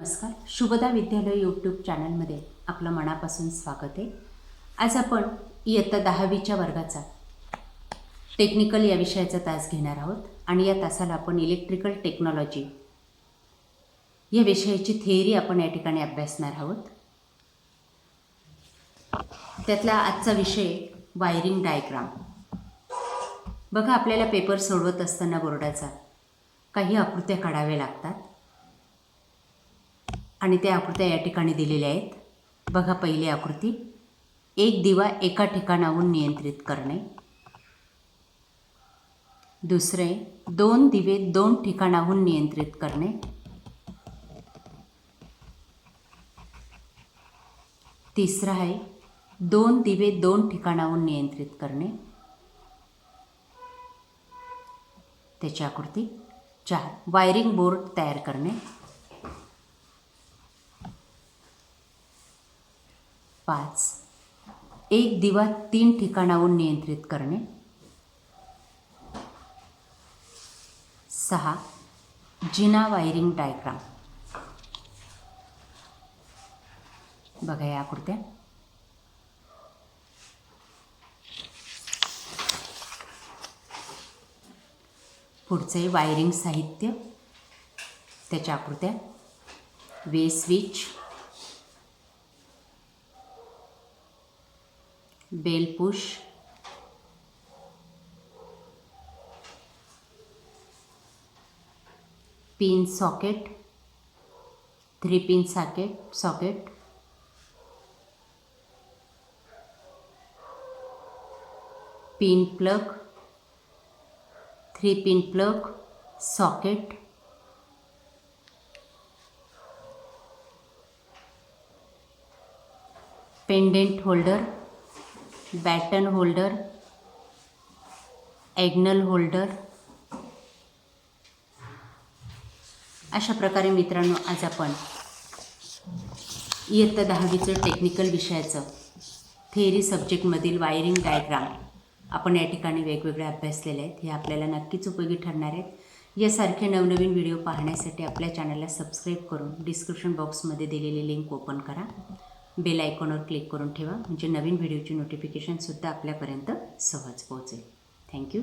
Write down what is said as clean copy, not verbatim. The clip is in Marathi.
नमस्कार. शुभदा विद्यालय यूट्यूब चॅनलमध्ये आपलं मनापासून स्वागत आहे. आज आपण इयत्ता 10वीच्या वर्गाचा टेक्निकल या विषयाचा तास घेणार आहोत आणि या तासाला आपण इलेक्ट्रिकल टेक्नॉलॉजी या विषयाची थिअरी आपण या ठिकाणी अभ्यासणार आहोत. त्यातला आजचा विषय वायरिंग डायग्राम. बघा, आपल्याला पेपर सोडवत असताना बोर्डाचा काही आकृत्या काढाव्या लागतात आणि त्या आकृत्या या ठिकाणी दिलेल्या आहेत. बघा, पहिली आकृती, एक दिवा एका ठिकाणाहून नियंत्रित करणे. दुसरे, दोन दिवे दोन ठिकाणाहून नियंत्रित करणे. तिसरा आहे दोन दिवे दोन ठिकाणाहून नियंत्रित करणे. त्याची आकृती 4, वायरिंग बोर्ड तयार करणे. 5, एक दिवा 3 ठिकाणाहून नियंत्रित करणे. 6, जिना वायरिंग डायग्राम. बघा या आकृत्या. पुढचे वायरिंग साहित्य, त्याच्या आकृत्या, way switch, bell push, pin socket, 3 pin socket, pin plug, 3 pin plug socket, pendant holder, batten holder, ॲग्नल होल्डर. अशा प्रकारे मित्रांनो, आज आपण इयत्ता 10वीचं टेक्निकल विषयाचं थिअरी सब्जेक्टमधील वायरिंग डायग्राम आपण या ठिकाणी वेगवेगळे अभ्यासलेले आहेत. हे आपल्याला नक्कीच उपयोगी ठरणार आहेत. यासारखे नवनवीन व्हिडिओ पाहण्यासाठी आपल्या चॅनलला सबस्क्राईब करून डिस्क्रिप्शन बॉक्समध्ये दिलेली लिंक ओपन करा. बेल आयकॉनवर क्लिक करून ठेवा, म्हणजे नवीन व्हिडिओची नोटिफिकेशनसुद्धा आपल्यापर्यंत सहज पोहोचेल. थँक्यू.